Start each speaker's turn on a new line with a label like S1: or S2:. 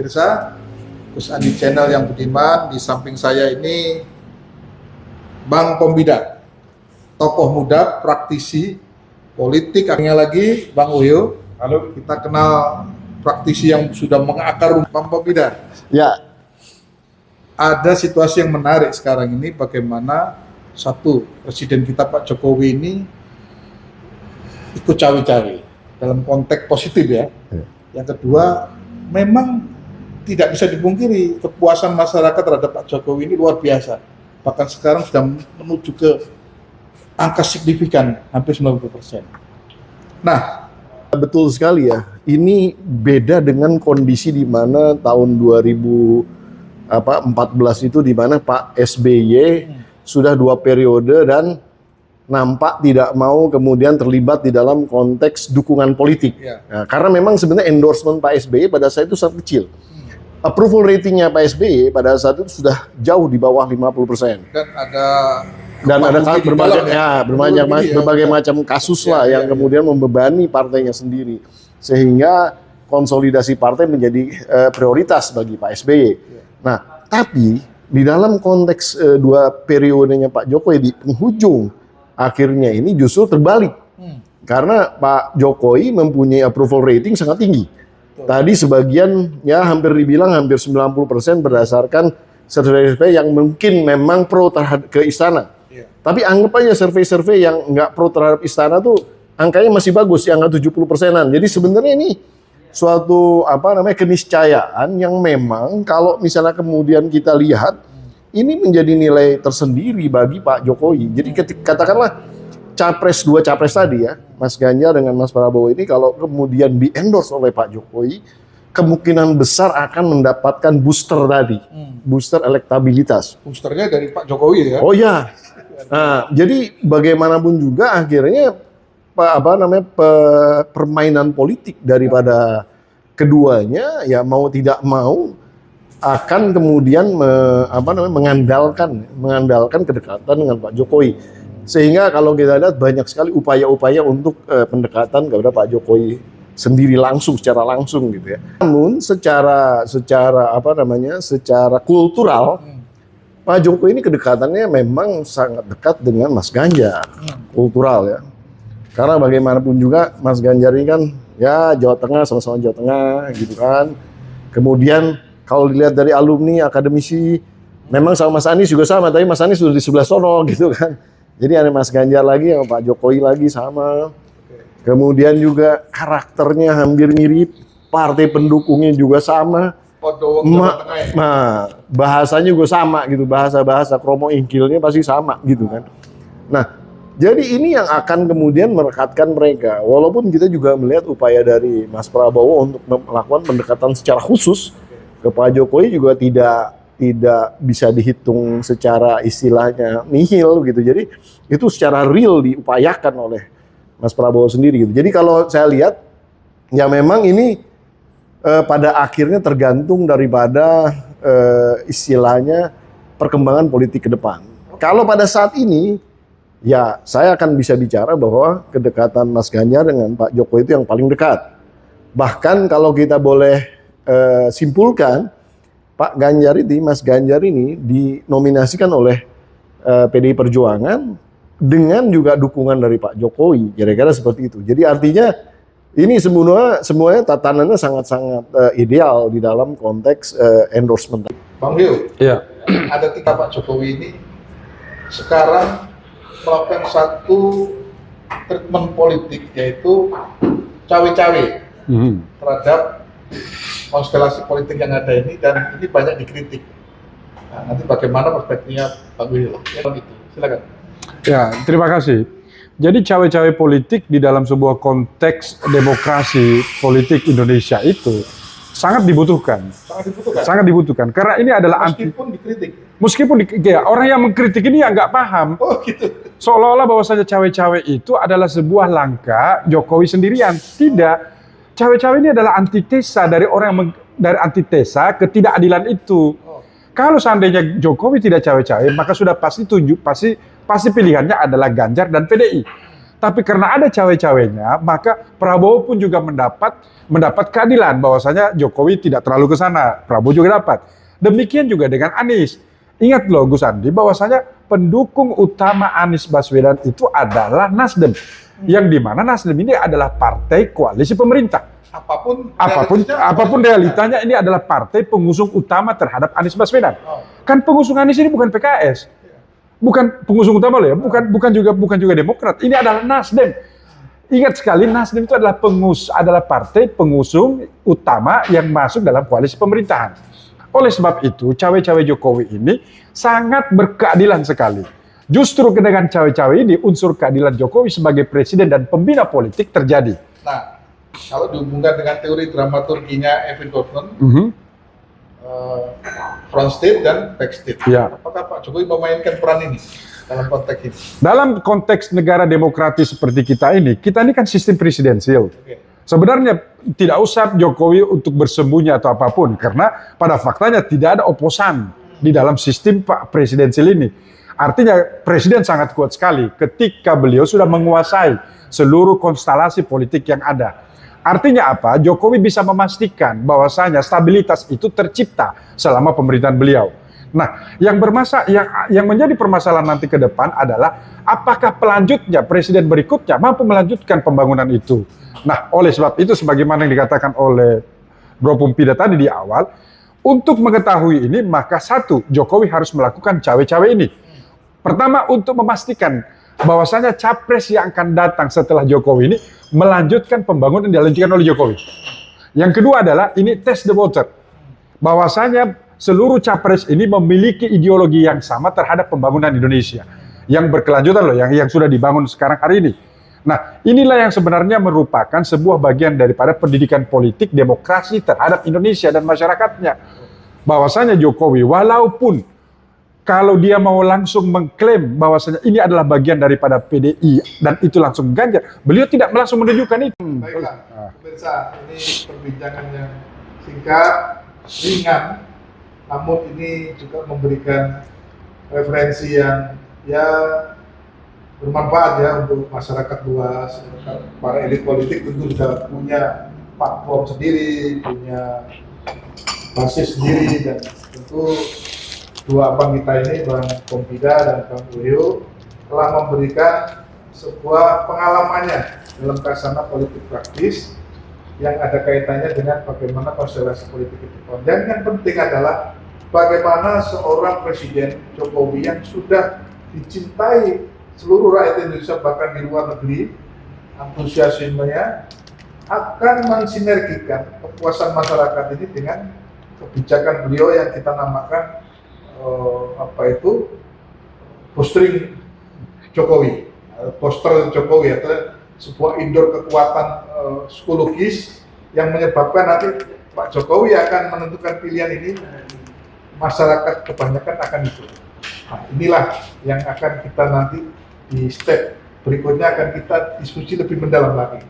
S1: pemirsa Gus Andi Channel yang budiman. Di samping saya ini Bang Pombida, tokoh muda, praktisi politik. Akhirnya lagi Bang Uyo. Halo, kita kenal praktisi yang sudah mengakar. Bang Pombida.
S2: Ya.
S1: Ada situasi yang menarik sekarang ini, bagaimana satu, Presiden kita Pak Jokowi ini ikut cawe-cawe dalam konteks positif ya. Yang kedua, memang tidak bisa dipungkiri kepuasan masyarakat terhadap Pak Jokowi ini luar biasa. Bahkan sekarang sudah menuju ke angka signifikan, hampir 90%. Nah,
S2: betul sekali ya. Ini beda dengan kondisi di mana tahun 2014 itu, di mana Pak SBY sudah 2 periode dan nampak tidak mau kemudian terlibat di dalam konteks dukungan politik. Nah, karena memang sebenarnya endorsement Pak SBY pada saat itu sangat kecil. Approval ratingnya Pak SBY pada saat itu sudah jauh di bawah 50%. Dan ada berbagai macam kasus lah yang kemudian membebani partainya sendiri. Sehingga konsolidasi partai menjadi prioritas bagi Pak SBY. Nah, tapi di dalam konteks 2 periodenya Pak Jokowi di penghujung, akhirnya ini justru terbalik. Karena Pak Jokowi mempunyai approval rating sangat tinggi. Tadi sebagian, ya hampir dibilang hampir 90% berdasarkan survei-survei yang mungkin memang pro terhadap ke istana. Tapi anggap aja survei-survei yang nggak pro terhadap istana tuh angkanya masih bagus, yang angka 70%-an. Jadi sebenarnya ini suatu keniscayaan yang memang kalau misalnya kemudian kita lihat, ini menjadi nilai tersendiri bagi Pak Jokowi. Jadi katakanlah dua capres tadi ya, Mas Ganjar dengan Mas Prabowo ini kalau kemudian di-endorse oleh Pak Jokowi, kemungkinan besar akan mendapatkan booster tadi, booster elektabilitas.
S1: Boosternya dari Pak Jokowi ya?
S2: Oh ya. Nah, jadi bagaimanapun juga akhirnya permainan politik daripada keduanya ya mau tidak mau akan kemudian mengandalkan kedekatan dengan Pak Jokowi. Sehingga kalau kita lihat banyak sekali upaya-upaya untuk pendekatan kepada Pak Jokowi sendiri secara langsung gitu ya. Namun secara kultural Pak Jokowi ini kedekatannya memang sangat dekat dengan Mas Ganjar, kultural ya. Karena bagaimanapun juga Mas Ganjar ini kan ya Jawa Tengah, sama-sama Jawa Tengah gitu kan. Kemudian kalau dilihat dari alumni, akademisi, memang sama Mas Anies juga sama, tapi Mas Anies sudah di sebelah sono gitu kan. Jadi ada Mas Ganjar lagi, sama Pak Jokowi lagi sama. Kemudian juga karakternya hampir mirip, partai pendukungnya juga sama. Nah, bahasanya juga sama gitu, bahasa kromo inggilnya pasti sama gitu kan. Nah, jadi ini yang akan kemudian merekatkan mereka. Walaupun kita juga melihat upaya dari Mas Prabowo untuk melakukan pendekatan secara khusus ke Pak Jokowi juga tidak bisa dihitung secara istilahnya nihil gitu. Jadi itu secara real diupayakan oleh Mas Prabowo sendiri gitu. Jadi kalau saya lihat ya memang ini pada akhirnya tergantung daripada istilahnya perkembangan politik ke depan. Kalau pada saat ini ya saya akan bisa bicara bahwa kedekatan Mas Ganjar dengan Pak Jokowi itu yang paling dekat. Bahkan kalau kita boleh simpulkan, Pak Ganjar ini, Mas Ganjar ini dinominasikan oleh PDI Perjuangan dengan juga dukungan dari Pak Jokowi, kira-kira seperti itu. Jadi artinya ini semuanya tatanannya sangat-sangat ideal di dalam konteks endorsement.
S1: Bang Rio, ya. Ada 3 Pak Jokowi ini sekarang melakukan satu treatment politik, yaitu cawe-cawe terhadap konstelasi politik yang ada ini, dan ini banyak dikritik. Nah, nanti bagaimana perspektifnya Bang Rio? Ya, itu. Silakan.
S3: Ya, terima kasih. Jadi cawe-cawe politik di dalam sebuah konteks demokrasi politik Indonesia itu sangat dibutuhkan. Sangat dibutuhkan. Karena ini adalah
S1: dikritik.
S3: Orang yang mengkritik ini ya nggak paham.
S1: Oh gitu.
S3: Seolah-olah bahwasanya cawe-cawe itu adalah sebuah langkah Jokowi sendirian. Tidak. Cawe-cawe ini adalah antitesa dari dari antitesa ketidakadilan itu. Kalau seandainya Jokowi tidak cawe-cawe, maka sudah pasti pilihannya adalah Ganjar dan PDI. Tapi karena ada cawe-cawenya, maka Prabowo pun juga mendapat keadilan bahwasanya Jokowi tidak terlalu ke sana. Prabowo juga dapat. Demikian juga dengan Anies. Ingat loh Gus Andi, bahwasanya pendukung utama Anies Baswedan itu adalah Nasdem. Yang dimana Nasdem ini adalah partai koalisi pemerintah. Apapun realitanya, ini adalah partai pengusung utama terhadap Anies Baswedan. Kan pengusung Anies ini bukan PKS. Bukan pengusung utama loh ya, bukan juga Demokrat. Ini adalah Nasdem. Ingat sekali, Nasdem itu adalah partai pengusung utama yang masuk dalam koalisi pemerintahan. Oleh sebab itu, cawe-cawe Jokowi ini sangat berkeadilan sekali. Justru dengan cawe-cawe ini, unsur keadilan Jokowi sebagai presiden dan pembina politik terjadi.
S1: Nah, kalau dihubungkan dengan teori dramaturginya Evan Goldman, front state dan back state.
S3: Ya.
S1: Apakah Pak Jokowi memainkan peran ini dalam konteks ini?
S3: Dalam konteks negara demokratis seperti kita ini kan sistem presidensial. Sebenarnya tidak usah Jokowi untuk bersembunyi atau apapun, karena pada faktanya tidak ada oposan di dalam sistem presidensial ini. Artinya presiden sangat kuat sekali ketika beliau sudah menguasai seluruh konstelasi politik yang ada. Artinya apa? Jokowi bisa memastikan bahwasanya stabilitas itu tercipta selama pemerintahan beliau. Nah, yang menjadi permasalahan nanti ke depan adalah apakah pelanjutnya presiden berikutnya mampu melanjutkan pembangunan itu. Nah, oleh sebab itu sebagaimana yang dikatakan oleh Bro Pumpida tadi di awal, untuk mengetahui ini maka satu, Jokowi harus melakukan cawe-cawe ini. Pertama, untuk memastikan bahwasanya capres yang akan datang setelah Jokowi ini melanjutkan pembangunan yang dilanjutkan oleh Jokowi. Yang kedua adalah ini test the water. Bahwasanya seluruh capres ini memiliki ideologi yang sama terhadap pembangunan Indonesia. Yang berkelanjutan loh, yang sudah dibangun sekarang hari ini. Nah, inilah yang sebenarnya merupakan sebuah bagian daripada pendidikan politik demokrasi terhadap Indonesia dan masyarakatnya. Bahwasanya Jokowi, walaupun kalau dia mau langsung mengklaim bahwasanya ini adalah bagian daripada PDI dan itu langsung Ganjar, beliau tidak langsung menunjukkan itu.
S1: Baiklah, pemirsa, ini perbincangan yang singkat, ringan, namun ini juga memberikan referensi yang ya bermanfaat ya untuk masyarakat luas. Para elit politik tentu sudah punya platform sendiri, punya basis sendiri, dan tentu dua abang kita ini, Bang Pumpida dan Bang Doyo, telah memberikan sebuah pengalamannya dalam kasana politik praktis yang ada kaitannya dengan bagaimana konstelasi politik itu. Dan yang penting adalah bagaimana seorang Presiden Jokowi yang sudah dicintai seluruh rakyat Indonesia bahkan di luar negeri, antusiasmenya akan mensinergikan kepuasan masyarakat ini dengan kebijakan beliau yang kita namakan poster Jokowi, poster Jokowi atau sebuah indoor kekuatan psikologis yang menyebabkan nanti Pak Jokowi akan menentukan pilihan ini, masyarakat kebanyakan akan ikut. Nah, inilah yang akan kita nanti di step berikutnya akan kita diskusi lebih mendalam lagi.